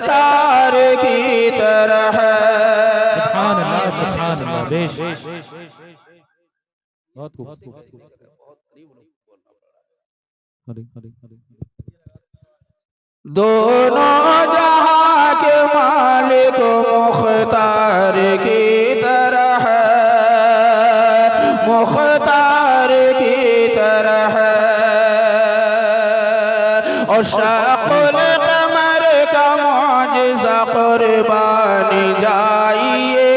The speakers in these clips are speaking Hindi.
सरकार की तरह। सुभान अल्लाह, सुभान अल्लाह। बेश बहुत खूब। दोनों जहां के मालिक मुख्तार की तरह, मुख्तार की तरह। और शक़ुल क़मर का मौजिज़ा कुर्बानी जाइए,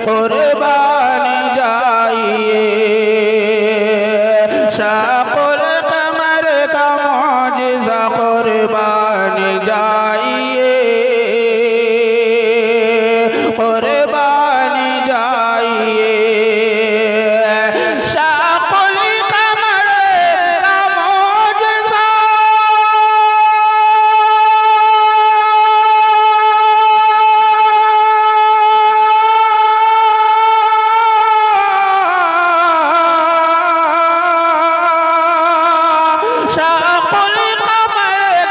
कुर्बानी जाइए। शक़ुल क़मर का मौजिज़ा कुर्बानी जाइए, कुर्बानी जाइए। शक़ुल क़मर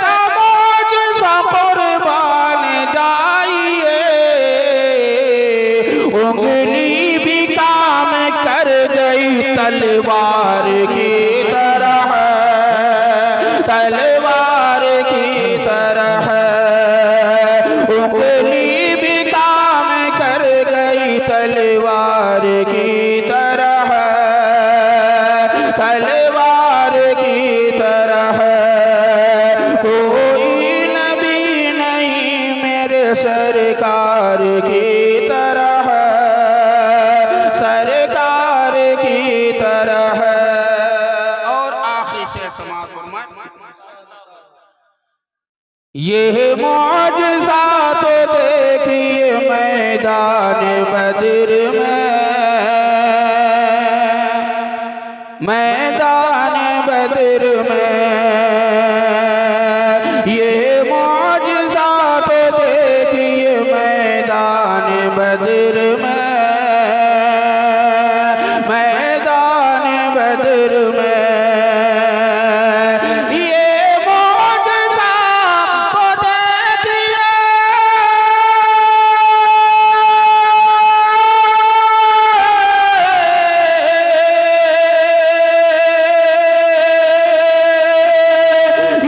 का मौजिज़ा कुर्बानी जाइए। उंगली भी काम कर गई तलवार की तरह, तलवार की तरह। उंगली भी काम कर गई तलवार की तरह, तलवार की तरह। कोई नबी नहीं मेरे सरकार की तरह, सरकार की तरह। और आखिर से समाअत फरमाएं। ये मौजिज़ा तो देखिए मैदान बद्र में, मैदान बद्र में। ये मौजिज़ा तो देखिए मैदान बद्र में, मैदान बद्र में। ये मौजिज़ा तो देखिए,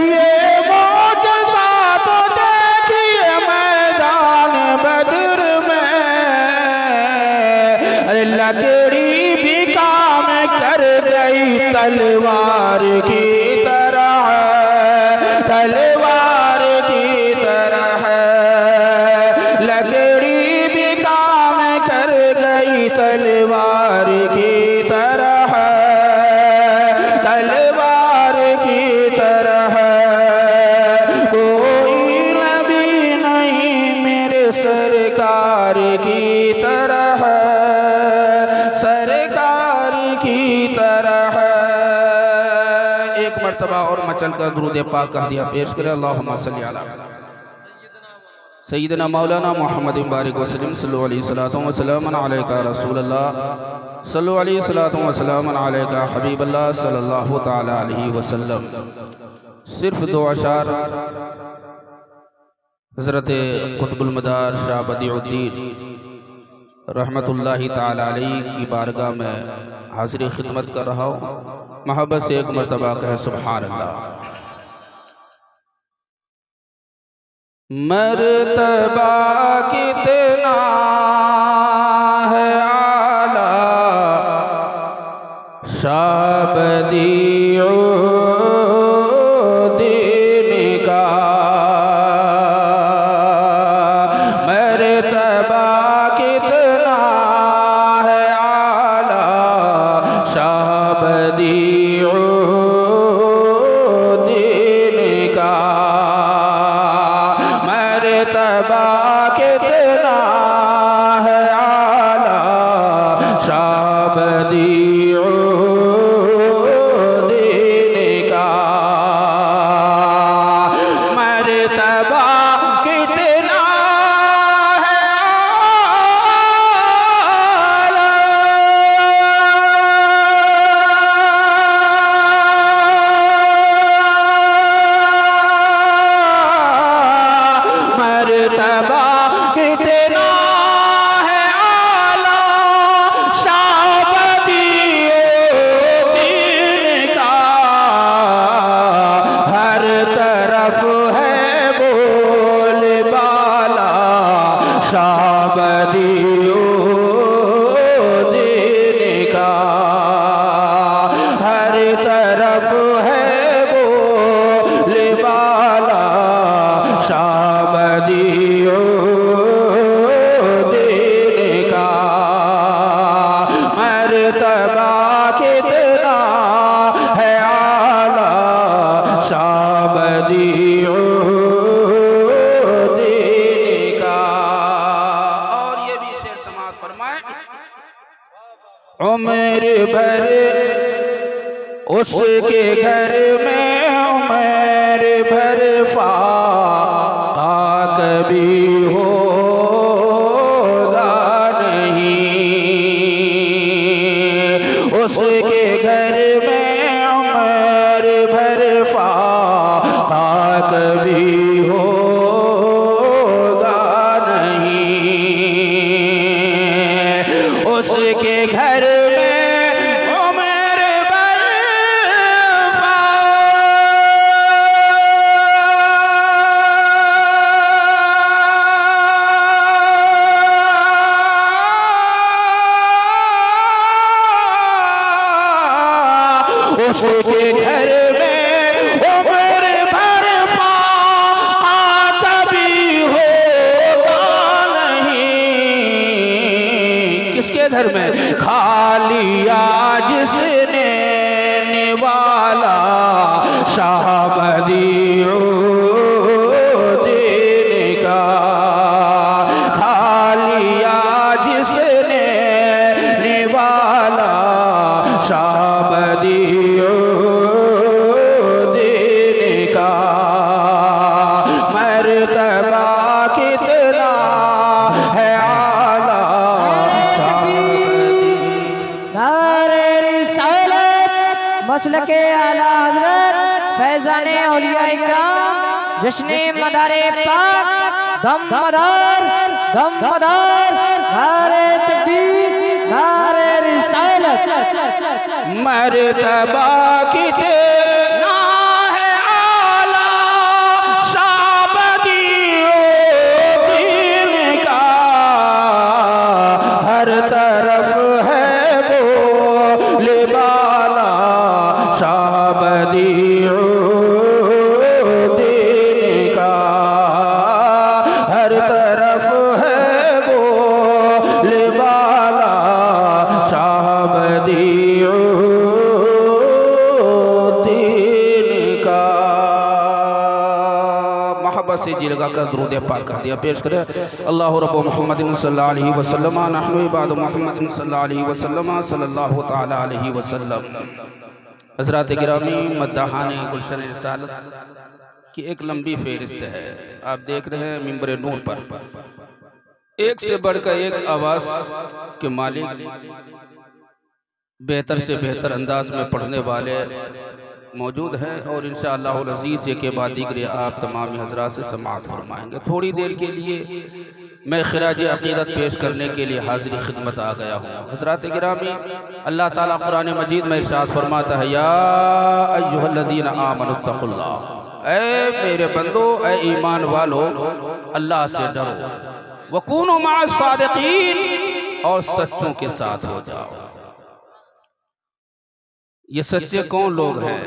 ये मौजिज़ा तो देखिए मैदान बद्र में। अरे लकड़ी भी काम कर गई तलवार की तरह, तलवार की तरह। लकड़ी भी काम कर गई तलवार की तरह, तलवार की तरह। कोई नबी नहीं मेरे सरकार की तरह, सरकार की तरह। एक मर्तबा और मचल कर दुरूद पाक का हदिया पेश करें। अल्लाहुम्मा सल्ली अला सय्यिदना मौलाना मुहम्मद बारिक वसल्लम सल्लल्लाहु अलैहि वसल्लम अलैका रसूलल्लाह सल्लल्लाहु अलैहि वसल्लम अलैका हबीबल्लाह सल्लल्लाहु तआला अलैहि वसल्लम। सिर्फ दो अशार हज़रत कुतुबुल मदार शाह बदीउद्दीन रहमतुल्लाहि ताला अलैहि की बारगाह में हाज़िर खिदमत कर रहा हूँ। मोहब्बत से एक मरतबा कहें सुभान अल्लाह। मर्तबा कितना है आला शाह बदीउद्दीन का। मर्तबा कितना है आला शाह बदीउद्दीन का। मर्तबा कितना मर्तबा कितना है आला शाबदीन का, हर तरफ है बोलबाला शाबदीन का, हर तरफ है बोलबाला शाबदीन का, मर्तबा कितना है आला शाबदीन का। और ये भी शेर समाअत फरमाए, उम्र भर उसके घर में उम्र भर फाका कभी होगा नहीं, उसके घर में उम्र भर फाका कभी होगा नहीं, उसके घर में उसके घर में उम्र भर फाका कभी होगा नहीं, किसके घर में? खालिया जिसने निवाला शाबदीन का, खालिया जिसने निवाला शाबदीन का, मर्तबा कितना है आला नारे रिसालत मसलके आला हज़रत फैज़ाने औलिया इकराम जश्ने मदारे पाक दमदार नारे तकबीर नारे रिसालत। मर्तबा कितना है आला शाबदीन का, हर तरफ है बोलबाला शाबदीन का, हर तरफ है बोलबाला शाबदीन का। मोहब्बत से जी लगा कर दुरूद पाक कह दिया पेश करें। अल्लाह रब्बु मुहम्मद सल्लल्लाहु अलैहि वसल्लम नहनु इबादु मुहम्मद सल्लल्लाहु अलैहि वसल्लम सल्लल्लाहु तआला अलैहि वसल्लम। हज़रात गिरामी मद्दाहाने गुलशन रिसालत की एक लंबी फेहरिस्त है, आप देख रहे हैं मिंबर नूर पर एक से बढ़कर एक आवाज़ के मालिक, बेहतर से बेहतर अंदाज में पढ़ने वाले मौजूद हैं और इंशाअल्लाह अज़ीज़ के बाद दीगरे आप तमाम हज़रात से समाअत फरमाएंगे। थोड़ी देर के लिए मैं खिराज अक़ीदत पेश करने के लिए हाज़िर खिदमत आ गया हूँ। हज़रात गिरामी, अल्लाह ताला कुरान मजीद में इरशाद फरमाता है, या अय्युहल्लज़ीना आमनुत्तक़ुल्लाह, ऐ मेरे बंदो, ऐ ईमान वालो, अल्लाह से डरो, वकूनु मअस सादिक़ीन, और सच्चों के साथ हो जाओ। ये सच्चे कौन लोग हैं?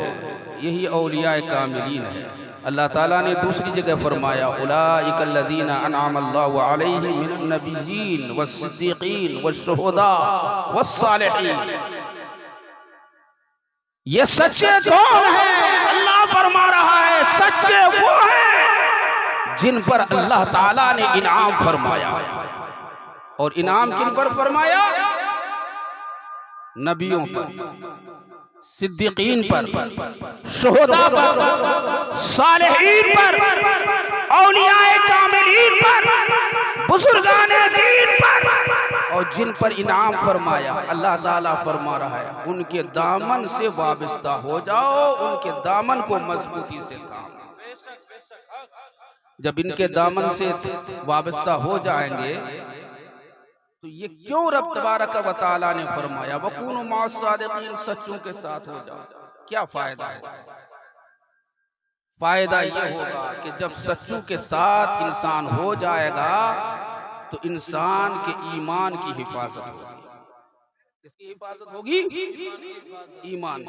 यही औलिया कामिलीन है। अल्लाह ताला ने दूसरी जगह फरमाया, उलाइकल्लज़ीना अनअमल्लाहु अलैहिम मिनन नबिय्यीन वस्सिद्दीक़ीन वश्शुहदा वस्सालिहीन। ये सच्चे कौन हैं? अल्लाह फरमा रहा है, सच्चे वो हैं जिन पर अल्लाह ताला ने इनाम फरमाया। और इनाम किन पर फरमाया? नबियों पर, सिद्दीकीन पर, शुहदा पर, सालिहीन पर, औलियाए कामिलीन पर, बुजुर्गाने दीन पर, और जिन पर इनाम फरमाया अल्लाह ताला फरमा रहा है, उनके दामन से वाबस्ता हो जाओ, उनके दामन को मजबूती से थामो। जब इनके दामन से वाबस्ता हो जाएंगे तो ये क्यों रब तबारक व तआला ने फरमाया वकूनु मास सादिकीन, सच्चों के साथ हो जाओ। क्या फायदा है? फायदा ये होगा कि जब सच्चों के साथ इंसान हो जाएगा तो इंसान के ईमान की हिफाजत होगी। किसकी हिफाजत होगी? ईमान।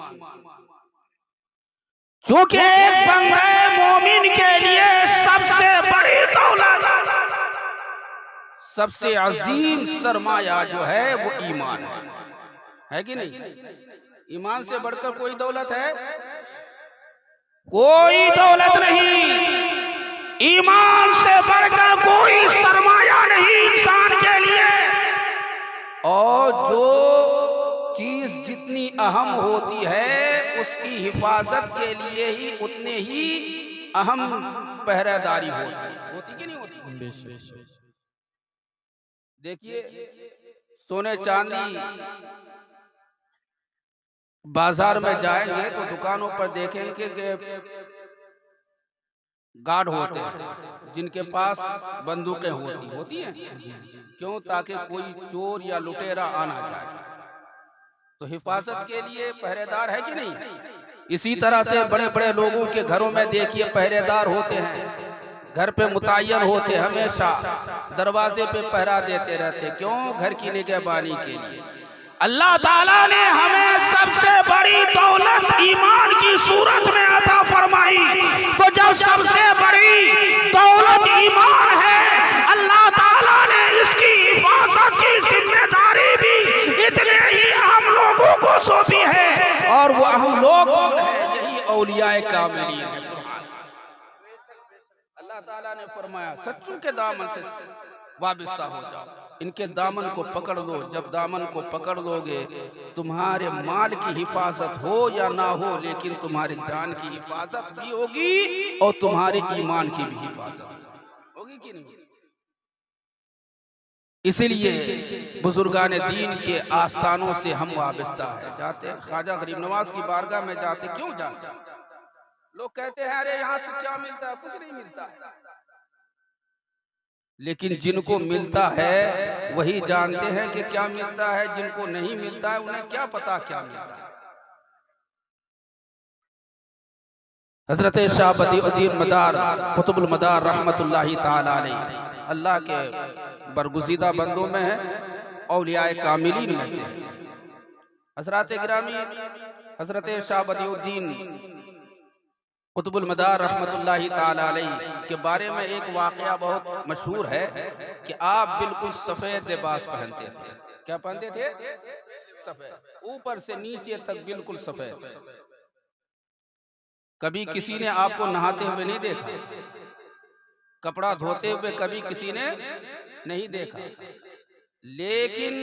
चूंकि एक बंदे मोमिन के लिए सबसे बड़ी दौलत, सबसे अजीम सरमाया जो है वो ईमान है कि नहीं? ईमान से बढ़कर कोई दौलत है? कोई दौलत नहीं। ईमान से बढ़कर कोई सरमाया नहीं इंसान के लिए। और जो चीज जितनी अहम होती है उसकी हिफाजत के लिए ही उतने ही अहम पहरेदारी होती कि नहीं होती? देखिए, सोने चांदी बाजार में जाएंगे तो दुकानों पर देखेंगे कि गार्ड होते हैं जिनके पास बंदूकें होती हैं। क्यों? ताकि कोई चोर या लुटेरा आना जाए। तो हिफाजत के लिए पहरेदार है कि नहीं? इसी तरह से बड़े बड़े लोगों के घरों में देखिए पहरेदार होते हैं, घर पे मुतय्यन होते, हमेशा दरवाजे पे पहरा देते रहते। क्यों? घर की निगहबानी के लिए। अल्लाह ताला ने हमें सबसे बड़ी दौलत ईमान की सूरत में अता फरमाई। तो जब सबसे बड़ी दौलत ईमान है, अल्लाह ताला ने इसकी हिफाजत की जिम्मेदारी भी इतने ही अहम लोगों को सौंपी है। और वो अहम लोग यही औलियाए कामिलीन हैं। अल्लाह ताला ने फरमाया सच्चों के दामन से वाबस्ता हो जाओ, इनके दामन को पकड़ लो। जब दामन को पकड़ लोगे तुम्हारे माल की हिफाजत हो या ना हो, लेकिन तुम्हारी जान की हिफाजत भी होगी और तुम्हारे ईमान की भी हिफाजत होगी कि नहीं? इसलिए बुजुर्गान दीन के आस्थानों से हम वाबस्ता है। जाते हैं ख्वाजा गरीब नवाज की बारगाह में जाते, क्यों जाते? लोग कहते हैं अरे यहाँ से क्या मिलता है? कुछ नहीं मिलता है। लेकिन जिनको मिलता है वही जानते हैं कि क्या मिलता है। जिनको नहीं मिलता है उन्हें क्या पता क्या मिलता है। हजरत शाह बदीउद्दीन मदार कुतुबुल मदार रहमतुल्लाहि ताला अलैह अल्लाह के बरगुज़ीदा बंदों में है, औलियाए कामिलीन में से। हजरत गिरामी हजरत शाह बदीउद्दीन कुतुबुल मदार रहमतुल्लाहि ताला अलैह के बारे में एक वाक़या बहुत मशहूर है कि आप बिल्कुल सफ़ेद लिबास पहनते थे। क्या पहनते थे? सफ़ेद, ऊपर से नीचे तक बिल्कुल सफ़ेद। कभी किसी ने आपको नहाते हुए नहीं देखा, कपड़ा धोते हुए कभी किसी ने नहीं देखा, लेकिन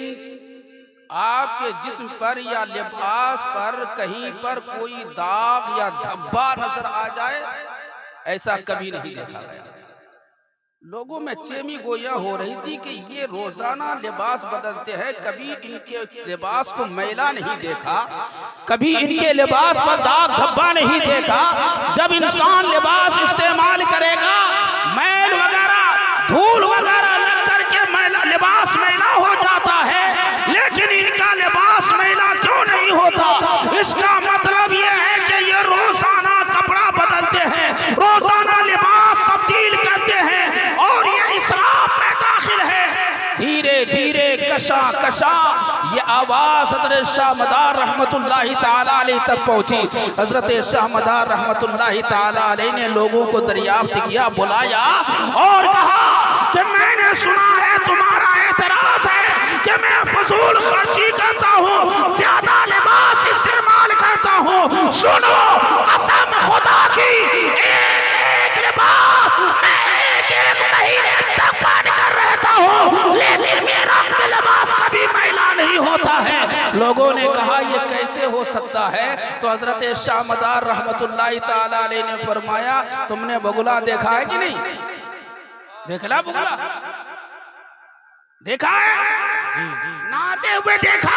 आपके जिस्म पर या लिबास पर कहीं पर कोई दाग या धब्बा नजर आ जाए, ऐसा कभी नहीं देखा गया। लोगों में चेमी गोया हो रही थी कि ये रोजाना लिबास बदलते हैं, कभी इनके लिबास को मैला नहीं देखा, कभी इनके लिबास पर दाग धब्बा नहीं देखा। जब इंसान लिबास इस्तेमाल करेगा, मैल वगैरह धूल वगैरह लग करके लिबास मैला हो जाता है, लेकिन इनका लिबास मैला क्यों नहीं होता? इसका मतलब यह है कि ये रोजाना कपड़ा बदलते हैं, रोजाना लिबास तब्दील करते हैं, और ये इसराफ में दाखिल है। धीरे धीरे कशा कशा ये आवाज हजरत शाह मदार रहमतुल्लाहि ताला अलैह तक पहुंची। हजरत शाह मदार रहमतुल्लाहि ताला अलैह ने लोगों को दरियाफ्त किया, बुलाया और कहा कि मैंने सुना है तुम्हारा एतराज है कि मैं फजूल खर्ची करता हूँ, ज्यादा लिबास इस्तेमाल करता हूँ। सुनो, कसम खुदा की, एक लिबास मैं एक महीने तक पहन कर रहता हूँ, लेकिन मेरा लिबास कभी मैला नहीं होता है। लोगों ने कहा ये कैसे हो सकता है? तो हजरत शाह मदार रहमतुल्लाहि ताला अलैह ने फरमाया, तुमने बगुला देखा है कि नहीं? देखला बगुला देखा है? नहाते हुए देखा,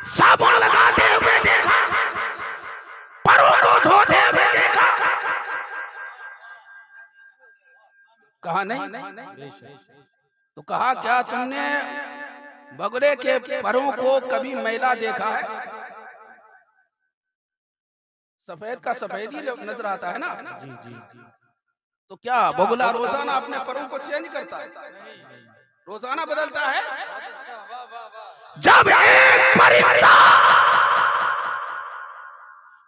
साबुन लगाते हुए देखा, परों को धोते हुए देखा, कहा नहीं? तो कहा क्या तुमने बगुले के परों को कभी मैला देखा है? सफेद का सफेद ही नजर आता है ना। जी जी तो क्या बगुला रोजाना अपने परों को चेंज करता है? रोजाना बदलता है? जब एक परिंदा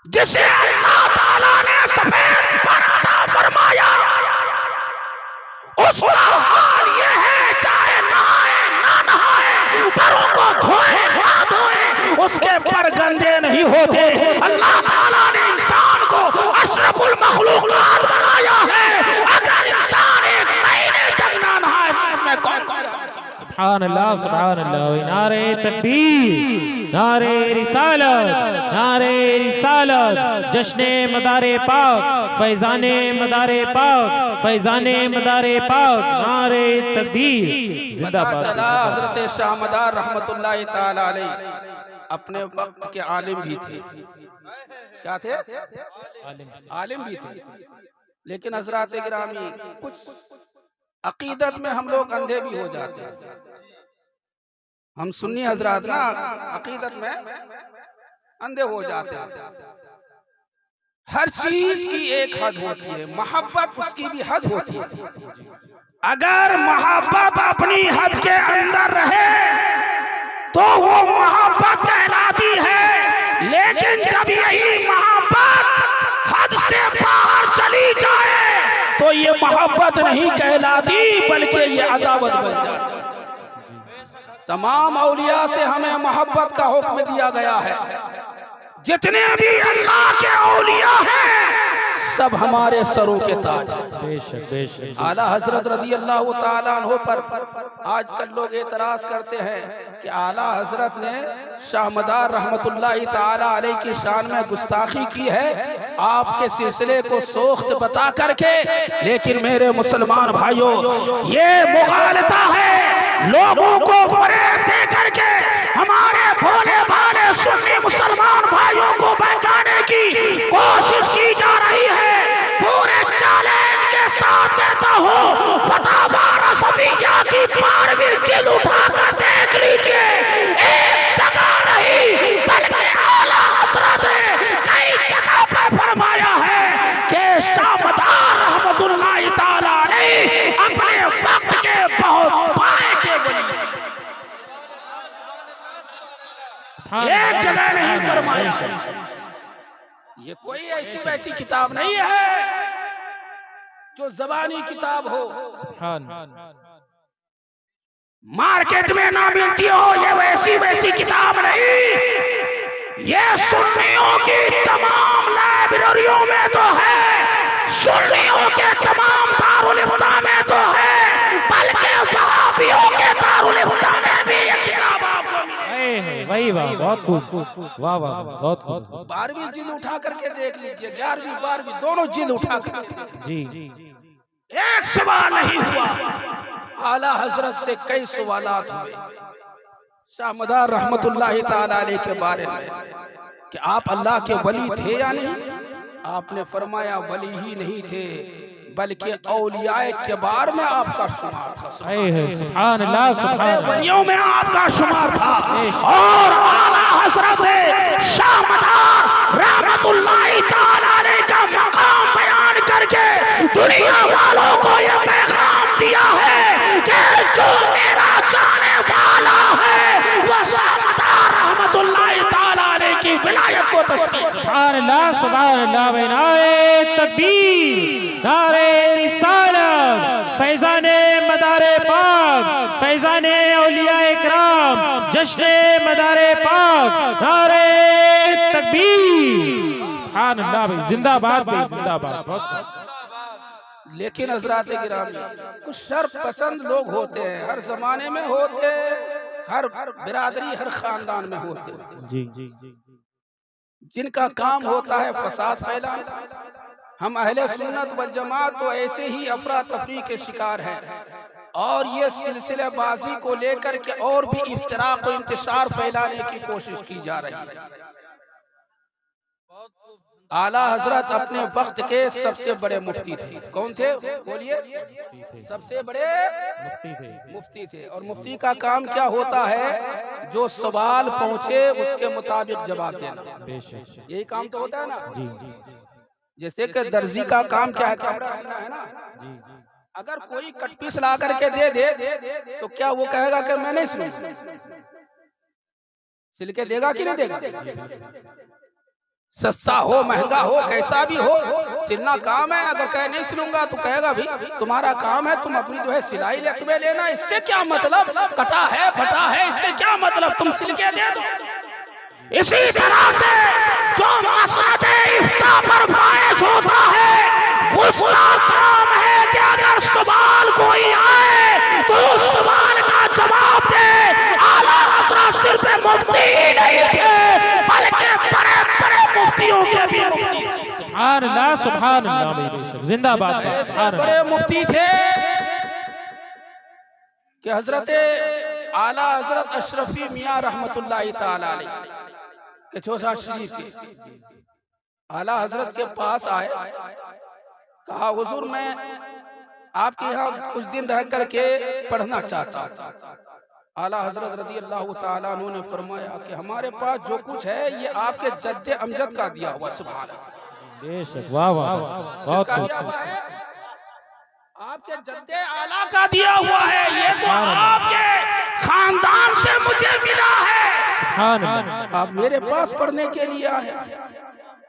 जिसे अल्लाह ताला ने सफेद पर अता फरमाया, उसका हाल ये है चाहे नहाए ना नहाए, परों को धोए ना धोए, उसके पर गंदे नहीं होते। अल्लाह ताला ने इंसान को अशरफुल मखलूकात बनाया है। अगर इंसान एक महीने तक ना नहाए, मैं कौन सुभान अल्लाह सुभान अल्लाह। नारे तकबीर, नारे रिसालत, नारे रिसालत, जश्ने मदारे पाक, फैजाने मदारे पाक, फैजाने मदारे पाक, नारे तकबीर जिंदाबाद। चला हजरत शाह मदार रहमतुल्लाह ताला अलैह अपने वक्त के आलिम भी थे। क्या थे? आलिम भी थे। लेकिन हजरत गिरामी कुछ अकीदत में हम लोग अंधे भी हो जाते हैं। हम सुन्नी हजरात ना अकीदत में अंधे हो जाते हैं। हर चीज की एक हद होती है, मोहब्बत उसकी भी हद होती है। अगर मोहब्बत अपनी हद के अंदर रहे तो वो मोहब्बत कहलाती है। लेकिन जब यही मोहब्बत हद से बाहर चली जाए तो ये मोहब्बत नहीं कहलाती, बल्कि ये अदावत बन जाती है। तमाम औलिया से हमें मोहब्बत का हुक्म दिया गया है। जितने भी अल्लाह के औलिया हैं सब हमारे सरों के ताज हैं। बेशक बेशक। आला हजरत रज़ी अल्लाह ताला अन्हु पर आजकल लोग एतराज करते हैं कि आला हजरत ने शाह मदार रहमतुल्लाह ताला अलैह की शान में गुस्ताखी की है आपके सिलसिले को सोख्त बता करके। लेकिन मेरे मुसलमान भाइयों, ये मुगालता है, लोगों को फरेब दे करके हमारे भोले भाले सुन्नी मुसलमान भाइयों को बहकाने की कोशिश की जा रही है। पूरे चैलेंज के साथ कहता हूँ, फतवा रज़विय्या की 12वीं जिल्द उठाकर देख लीजिए। एक जगह नहीं बल्कि आला हज़रत ने कई जगह पर फरमाया है कि शाह मदार रहमतुल्लाह ताला अलैह अपने वक्त के बहुत पाए के वली थे। एक जगह नहीं फरमाया। ये कोई ऐसी वैसी किताब नहीं है जो ज़बानी किताब हो, मार्केट में ना मिलती हो। ये वैसी वैसी किताब नहीं, ये सुन्नियों की तमाम लाइब्रेरियों में तो है, सुन्नियों के तमाम दारुल इफ्ता में तो है, बल्कि वहाबियों के दारुल इफ्ता में भी ये किताब आपको मिलेगी। वही वाह, बहुत खूब, वाह वाह, बहुत खूब। 12वीं जिल्द उठा करके देख लीजिए, 11वीं 12वीं दोनों जिल्द उठा कर। जी एक सवाल नहीं हुआ। आला हजरत से कई सवालात हुए शाह मदार रहमतुल्लाह ताला अलैह के बारे में कि आप अल्लाह के वली थे या नहीं। आपने फरमाया वली ही नहीं थे बल्कि औलियाए किबार में आपका शुमार था। सुभान अल्लाह सुभान अल्लाह। वलियों में आपका शुमार था। और आला हजरत ने शाह मदार रहमतुल्लाह ताला अलैह का मकाम बयान करके दुनिया वालों को यह पैगाम दिया है कि जो मेरा जाने वाला है वह शाह मदार रहमतुल्लाह ताला अलैह की विलायत को तस्लीम। सुभान अल्लाह सुभान अल्लाह। नारे तकबीर, नारे रिसालत, फैजाने मदारे पाक, फैजाने औलिया इकराम, जश्ने मदारे पाक, नारे तकबीर। सुभान अल्लाह भाई, जिंदाबाद भाई, जिंदाबाद। लेकिन हजरात गिरामी कुछ शर पसंद लोग होते हैं, हर जमाने में होते हैं, हर बिरादरी हर खानदान में होते हैं, जी जी जी, जिनका काम होता है फसाद फैलाना। हम अहले सुन्नत वल जमात तो ऐसे ही अफरा तफरी के शिकार हैं और ये सिलसिलेबाजी को लेकर के और भी इफ्तिराक और इंतशार फैलाने की कोशिश की जा रही है। आला हजरत अपने वक्त के सबसे बड़े मुफ्ती थे। कौन थे बोलिए? सबसे बड़े मुफ्ती थे। और मुफ्ती का काम क्या होता है? जो सवाल पहुंचे उसके मुताबिक जवाब देना। यही काम तो होता है ना जी। जैसे कि दर्जी का काम क्या है? कपड़ा सिलना है ना जी। अगर कोई कट पीस ला करके दे तो क्या वो कहेगा कि मैं नहीं सिलूंगा? सिल के देगा कि नहीं देगा? सस्ता हो महंगा हो कैसा भी हो, सिलना काम है। अगर कहे नहीं सिलूंगा तो कहेगा भी तुम्हारा काम है, तुम अपनी जो है सिलाई लकवे लेना, इससे क्या मतलब? कटा है फटा है, इससे क्या मतलब? तुम सिल के दे दो। इसी तरह से जो मसलत इफ्ता पर फायज होता है उसका काम है कि अगर सवाल कोई आए तो उस सवाल का जवाब दे। आला हज़रत सिर्फ मुफ्ती ही नहीं थे बल्कि बड़े बड़े मुफ्तियों के भी मुफ्ती थे। सुभान अल्लाह, सुभान अल्लाह, जिंदाबाद। ऐसे बड़े मुफ्ती थे कि हजरत आला हजरत अशरफी मियाँ रहमतुल्लाहि ताला अलैह के चौसा शरीफ के आला हजरत के पास आए, कहा हुजूर मैं आपके यहाँ कुछ दिन रह करके पढ़ना चाहता। आला हजरत रज़ी अल्लाह ताला अन्हु ने फरमाया कि हमारे पास जो कुछ है ये आपके जद्दे अमजद का दिया हुआ। सुभान अल्लाह, वाह वाह, बहुत आपके जद्दे आला का दिया हुआ है, ये तो आपके खानदान से मुझे मिला है। सुभान अल्लाह, आप मेरे पास पढ़ने के लिए आए।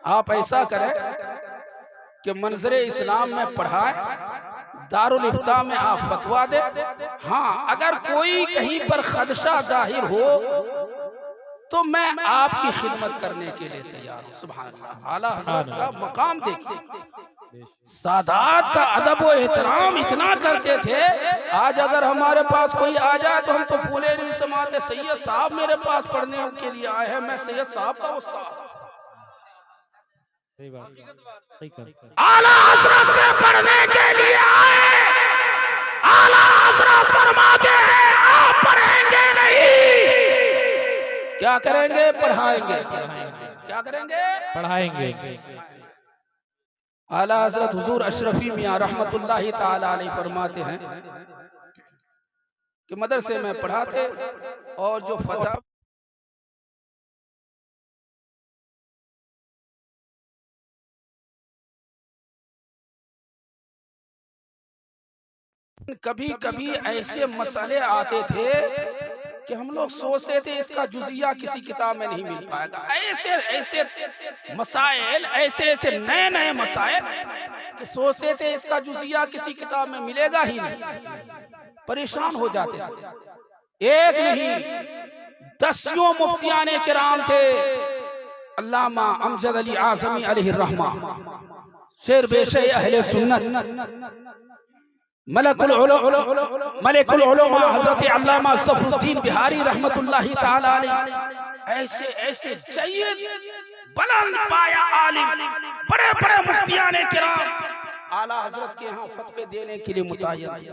आप ऐसा करें कि मंजरे इस्लाम में पढ़ाए, दारुल इफ्ता में आप फतवा दे। हाँ, अगर कोई कहीं पर खदशा जाहिर हो तो मैं आपकी खिदमत करने के लिए तैयार हूँ। सुभान अल्लाह, आला हज़रत का मकाम देखिए, सादात का अदब व एहतराम इतना करते थे। आज अगर हमारे पास कोई आ जाए तो हम तो फूले नहीं समाते, सैयद साहब मेरे पास पढ़ने के लिए आए हैं, मैं सैयद साहब का उस्ताद। आला हज़रत से पढ़ने के लिए आए, आला हज़रत फरमाते हैं आप पढ़ेंगे नहीं, क्या करेंगे? पढ़ाएंगे। क्या करेंगे? पढ़ाएंगे। आला हज़रत हुजूर अशरफी मियाँ रहमतुल्लाहि ताला अलैह फरमाते हैं कि मदरसे में पढ़ाते और जो फतवा कभी कभी ऐसे मसले आते थे कि हम लोग सोचते थे इसका जुजिया किसी किताब में नहीं मिल पाएगा। ऐसे ऐसे मसाइल, ऐसे ऐसे नए नए मसाइल कि सोचते थे इसका जुजिया किसी किताब में मिलेगा ही नहीं। परेशान हो जाते थे। एक नहीं दसियों मुफ्तियाने किराम थे। अल्लामा अमजद अली आज़मी अलैहि रहमा, शेर बेशे अहले सुन्नत, मलकुल उलमा हज़रत अल्लामा ज़फ़रुद्दीन बिहारी रहमतुल्लाहि ताला अलैह, ऐसे ऐसे सय्यद बुलंद पाया आलिम, बड़े बड़े मुफ्तियाने किराम आला हज़रत के यहाँ फतवे देने के लिए मुतय्यन।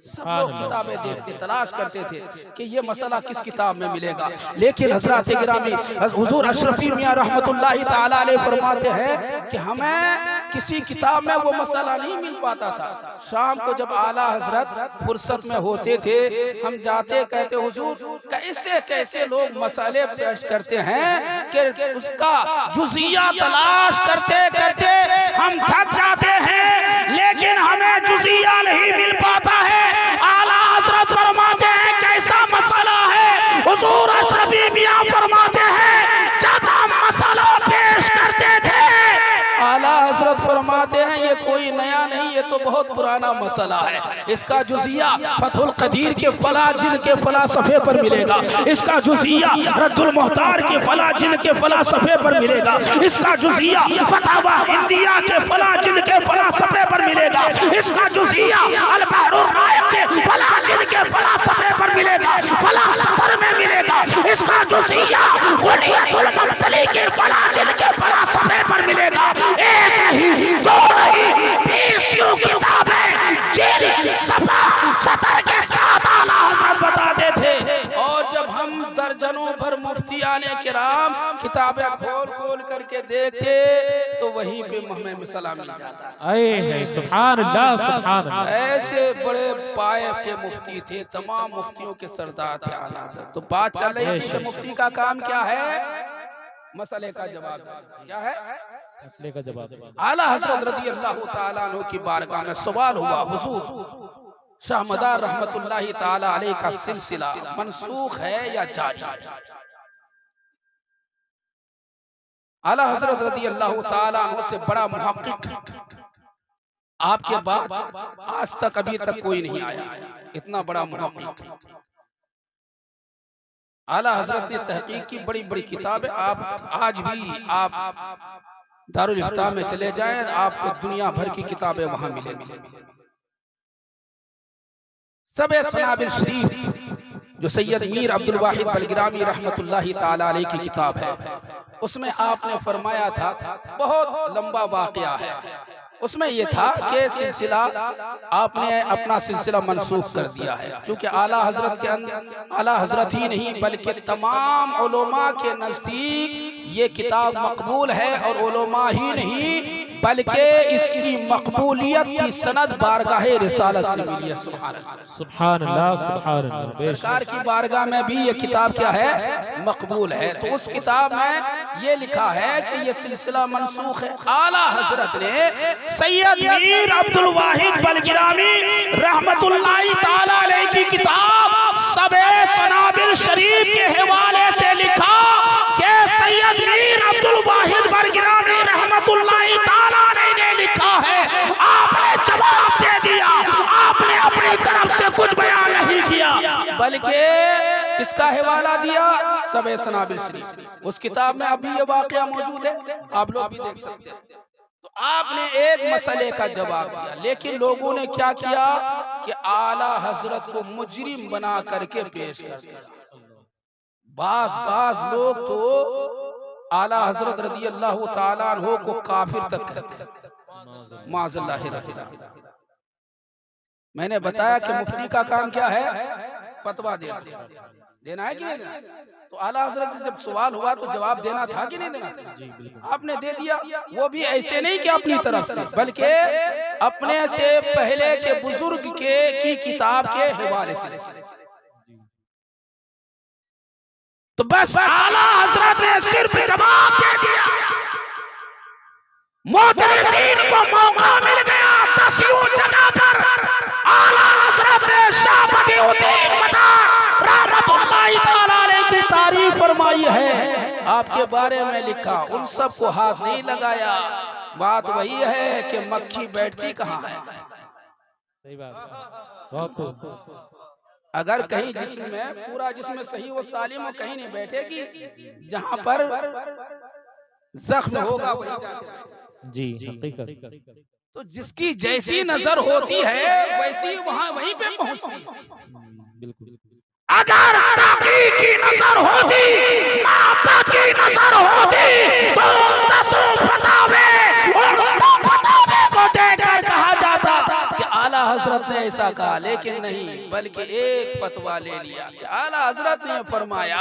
सब लोग किताबें देखते, तलाश करते थे कि ये मसला किस किताब में मिलेगा। लेकिन हज़रत गिरामी हुज़ूर अशरफी मियाँ रहमतुल्लाहि ताला अलैह फरमाते हैं कि हमें किसी किताब में वो मसला नहीं मिल पाता था। शाम को जब आला हज़रत फुर्सत में होते थे, हम जाते, कहते हुज़ूर कैसे कैसे लोग मसले पेश करते हैं कि उसका जुज़िया तलाश करते करते हम थक जाते हैं, लेकिन हमें जुज़िया नहीं मिल पाता है। आला हज़रत फरमाते हैं कैसा मसला है? हुज़ूर अशरफी मियाँ फरमाते हैं जब हम मसला पेश करते थे, आला हज़रत फरमाते हैं ये कोई नया नहीं, ये तो बहुत पुराना मसला है। इसका जुज़िया फतहुल क़दीर के फला जिल्द के फला सफ़े पर मिलेगा, इसका जुज़िया रद्दुल मुहतार के फला जिल्द के फला सफ़े पर मिलेगा, इसका जुज़िया फतावा इंडिया के फला जिल्द के फला सफ़े पर मिलेगा, इसका जुज़िया अल बहरुर राइक़ के फला जिल्द के फला सफ़े पर मिलेगा, फला सफ़र में मिलेगा, इसका जुज़िया गुनियतुल मुब्तली के फला जिल्द के फला सफ़े पर मिलेगा। एक नहीं, दो नहीं, 20 किताबें जिल्द सफ़ा सतर के साथ आला हज़रत बताते थे। और जब हम दर्जनों भर मुफ्तियाने किराम किताबें खोल खोल करके देखते तो वही में मिसला मिल जाता है। आए है सुभान अल्लाह सुभान अल्लाह। ऐसे बड़े पाए के मुफ्ती थे, तमाम मुफ्तियों के सरदार थे आला हज़रत। तो बात चल रही थी कि मुफ्ती का काम क्या है, मसले का जवाब क्या है, मसले का जवाब। आला हज़रत रज़ी अल्लाह ताला अन्हु की बारगाह में सवाल हुआ, हुजूर शाह मदार रहमतुल्लाहि ताला अलैह का सिलसिला मनसूख है या जारी? आला हज़रत रज़ी अल्लाह ताला अन्हु से बड़ा मुहक्किक आपके बाद आज तक अभी तक कोई नहीं आया, इतना बड़ा मुहक्किक। आला हज़रत ने तहकीक की, बड़ी बड़ी किताबें, आप आज भी आप दारुल इफ्ता में चले जाएं, आपको दुनिया भर की किताबें वहां मिलेंगी। सबे सनाबिल शरीफ जो सैयद मीर अब्दुल वाहिद बलगिरामी रहमतुल्लाहि ताला अलैह की किताब है, उसमें आपने फरमाया था, बहुत लंबा वाक़या है, उसमें यह था कि सिलसिला आपने अपना सिलसिला मनसूख कर दिया है, क्योंकि आला हज़रत के अंदर आला हज़रत ही नहीं बल्कि तमाम उलमा के नज़दीक ये किताब मकबूल है, और उलमा ही नहीं बल्कि इसकी मकबूलियत की सनद बारगाह रिसालत से मिली है। सुभान अल्लाह सुभान अल्लाह सुभान अल्लाह। सरकार की बारगाह में भी ये किताब क्या है, मकबूल है। तो उस किताब में ये लिखा है कि ये सिलसिला मनसूख है। आला हज़रत ने सैयद मीर अब्दुल वाहिद बलगिरामी रहमतुल्लाहि ताला अलैह की किताब सबे सनाबिल शरीफ के हवाले से लिखा कि सैयद मीर अब्दुल वाहिद बलगिरामी रहमतुल्लाहि ताला अलैह ने लिखा है। आपने जवाब दे दिया, आपने अपनी तरफ से कुछ बयान नहीं किया, बल्कि किसका हवाला दिया, सबे सनाबिल शरीफ। उस किताब में अभी ये वाक़या मौजूद है, आप लोग भी देख सकते हैं। तो आपने एक मसले का जवाब दिया, लेकिन लोगों ने क्या किया कि आला हज़रत को मुजरिम बना करके पेश कर दिया। बाज लोग तो आला हज़रत रज़ी अल्लाह ताला अन्हु को काफिर तक कहते हैं, माज़अल्लाह रज़िया। मैंने बताया कि मुफ्ती का काम क्या है, फतवा देना है कि नहीं देना? तो आला हज़रत से जब सवाल हुआ तो जवाब देना था कि नहीं देना था? आपने दे दिया, वो भी ऐसे नहीं कि अपनी तरफ से, बल्कि अपने से पहले के बुजुर्ग की किताब के हवाले से। तो बस आला हज़रत ने सिर्फ जवाब दे दिया, मुतरजीन को मौका मिल गया। 10 जगह पर आला हज़रत ने शाह बदिउद्दीन मदार रहमतुल्लाहि ताला अलैह की तारीफ फरमाई है, आपके बारे में लिखा, उन सब को हाथ नहीं लगाया। बात वही है कि मक्खी बैठती कहाँ है। सही बात, बहुत खूब। अगर कहीं जिस्म में पूरा जिस्म सही व सालिम हो, कहीं नहीं बैठेगी, जहां पर जख्म होगा वहीं जाके। जी हकीकत। तो जिसकी जैसी नजर होती है वैसी वहां वहीं पे पहुंचती है। बिल्कुल। अगर ताक़ी की नजर होती, मोहब्बत की नजर होती, तो 10 फतावे और 100 फतावे को देकर कहा जाता कि आला हज़रत ने ऐसा कहा, लेकिन नहीं, बल्कि एक फतवा ले लिया कि आला हज़रत ने फरमाया,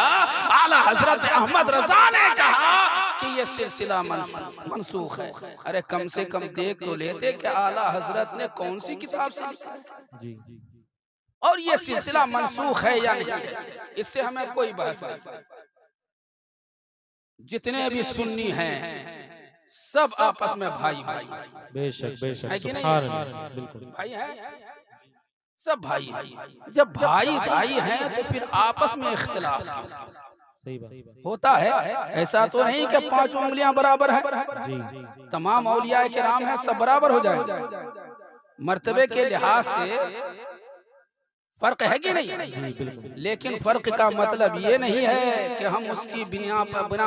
आला हज़रत अहमद रज़ा ने कहा कि ये सिलसिला मनसूख है। अरे कम से कम देख तो लेते कि आला हज़रत ने कौन सी किताब से लिखा है जी, और ये सिलसिला मनसूख है या नहीं है। इससे हमें कोई बहस नहीं। जितने भी सुन्नी हैं सब आपस में भाई भाई, बेशक है बेशक, कि नहीं? सुभान अल्लाह, बिल्कुल भाई हैं, सब भाई हैं। जब भाई भाई हैं तो फिर आपस में इख्तिलाफ सही बात। होता है। ऐसा तो नहीं कि 5 उंगलियां बराबर है, जी तमाम औलिया किराम हैं, सब बराबर हो जाए। मर्तबे के लिहाज से फर्क है कि नहीं? जी बिल्कुल। लेकिन फर्क का मतलब ये नहीं है कि हम उसकी बिना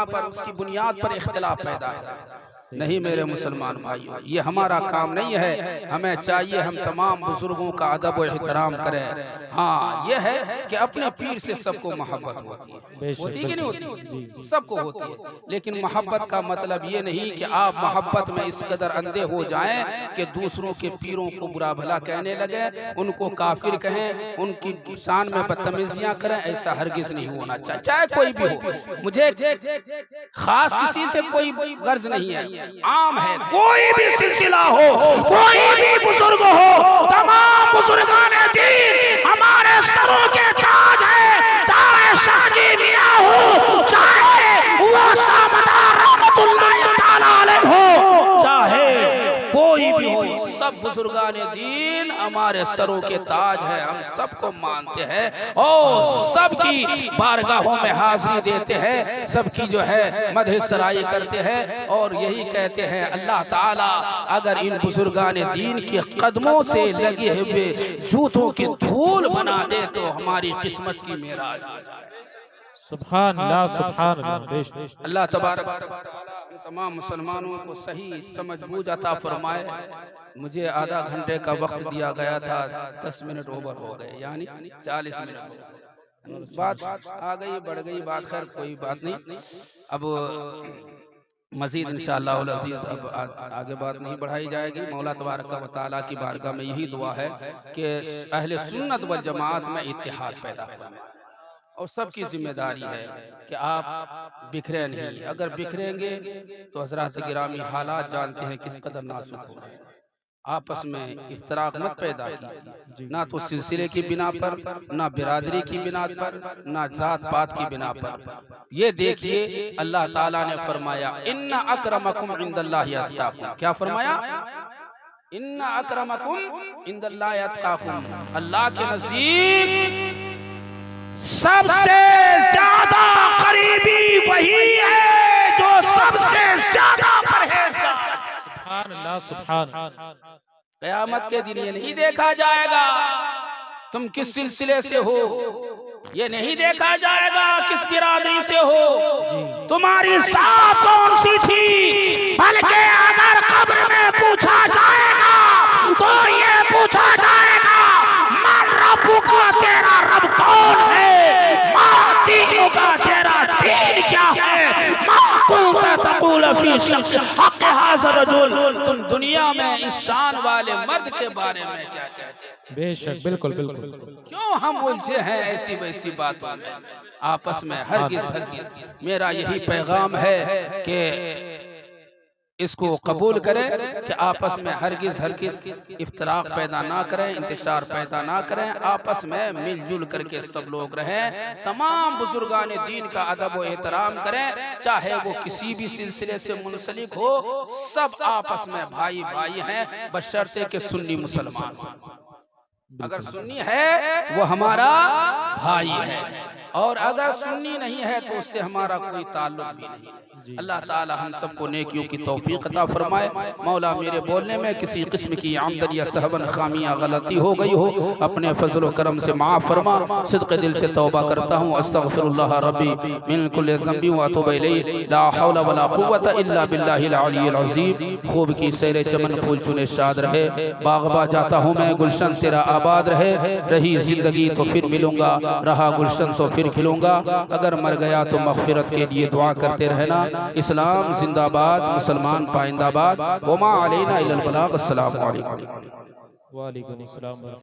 पर उसकी बुनियाद पर इख्तिलाफ पैदा करें। नहीं मेरे मुसलमान भाइयों, ये हमारा काम नहीं है। हमें चाहिए हम तमाम बुजुर्गों का अदब और एहतराम करें। हाँ, ये है कि अपने पीर से सबको मोहब्बत होती है, होती कि नहीं होती? सबको होती है। लेकिन मोहब्बत का मतलब ये नहीं कि आप मोहब्बत में इस कदर अंधे हो जाएं कि दूसरों के पीरों को बुरा भला कहने लगे, उनको काफिर कहें, उनकी शान में बदतमीजियां करें। ऐसा हरगिज नहीं होना चाहिए, चाहे कोई भी हो। मुझे खास किसी से कोई गर्ज नहीं है, आम है। कोई भी सिलसिला हो, कोई भी बुजुर्ग हो, तमाम बुजुर्गान दीन हमारे सरों के ताज है। चाहे शाजी मियां हो, चाहे वो सामदार रहमतुल्लाह ताला अलैह हो, चाहे कोई भी हो, सब बुजुर्गान दीन हमारे सरों के ताज है। हम सबको मानते हैं और सबकी बारगाहों में हाजिरी देते हैं, सबकी जो है मदह सराई करते हैं और यही कहते हैं अल्लाह ताला अगर इन बुजुर्गान दीन के कदमों से लगे हुए जूतों की धूल बना दे तो हमारी किस्मत की मेराज हो जाए। सुभान अल्लाह, सुभान अल्लाह। अल्लाह तबारक तमाम मुसलमानों को सही समझ बूझ अता फरमाए। मुझे आधा घंटे का वक्त दिया गया था, 10 मिनट ओवर हो गए, यानी 40 मिनट हो गए। बात आ गई, बढ़ गई बात, खैर कोई बात नहीं। अब मजीद इंशाअल्लाह अज़ीज़ अब आगे बात नहीं बढ़ाई जाएगी। मौला तबारक व तआला की बारगाह में यही दुआ है कि अहले सुन्नत वल जमात में इत्तिहाद पैदा फरमाए और सबकी जिम्मेदारी है कि आप बिखरे नहीं। अगर बिखरेंगे तो हज़रात गिरामी हालात जानते हैं किस कदर नाजुक हो रहे हैं। आपस में इफ्तराक मत पैदा कीजिए, ना तो सिलसिले की बिना पर, ना बिरादरी की बिना पर, ना जात पात की बिना पर। ये देखिए अल्लाह ताला ने फरमाया इन्ना अक्रमकुम इंदल्लाहि अत्काकुम। क्या फरमाया? इन्ना अक्रमकुम इंदल्लाहि अत्काकुम। अल्लाह के नजदीक सबसे ज्यादा करीबी वही है जो सबसे ज्यादा परहेजगार। सुभान अल्लाह, सुभान। कयामत के दिन ये नहीं देखा जाएगा तुम किस सिलसिले से हो, ये नहीं देखा जाएगा किस बिरादरी से हो, तुम्हारी साथ कौन सी थी, बल्कि अगर कब्र में पूछा जाएगा तो ये पूछा जाएगा मन रब्बुका, तेरा रब कौन है, माँ दीनुका, तेरा दीन क्या है, माँ कुंता तक़ूल फी शख्स हक़ हाज़ा रजुल, तुम दुनिया में इस शान वाले मर्द के बारे में क्या कहते हैं? बेशक, बिल्कुल बिल्कुल। क्यों हम उलझे हैं ऐसी वैसी बातों में आपस में? हरगिज़ मेरा यही पैगाम है कि इसको कबूल करें कि आपस में हरगिज़ इफ्तराक पैदा ना करें, इंतशार पैदा ना करें, आपस में मिलजुल करके सब लोग रहें। तमाम बुजुर्गान दीन का अदब व एहतराम करें, चाहे वो किसी भी सिलसिले से मुंसलिक हो, सब आपस में भाई भाई हैं, बशर्ते के सुन्नी मुसलमान। अगर सुन्नी है वो हमारा भाई है और अगर सुन्नी नहीं है तो उससे हमारा कोई ताल्लुक भी नहीं। अल्लाह ताला हम सबको नेकियों की तौफीक अता फरमाए। मौला मेरे बोलने में किसी किस्म की आमदन या सहवन खामियां गलती हो गई हो, अपने फजल करम से माफ़ फरमा। सिद्क़ दिल से तौबा करता हूँ, अस्तग़फिरुल्लाह रब्बी मिन कुल्लि ज़ंबि व अतूबु इलैहि, ला हौला वला कुव्वता इल्ला बिल्लाहिल अलिय्यिल अज़ीम। खूब की सैर चमन फूल चुने शाद रहे, बाग़बा जाता हूँ मैं, गुलशन तेरा आबाद रहे। रही जिंदगी तो फिर मिलूंगा, रहा गुलशन तो फिर खिलूंगा। अगर मर गया तो मग़फ़िरत के लिए दुआ करते रहना। इस्लाम जिंदाबाद, मुसलमान पाइंदाबाद। वमा अलैना इल्लल बलाग। अस्सलामु अलैकुम। वालेकुम अस्सलाम।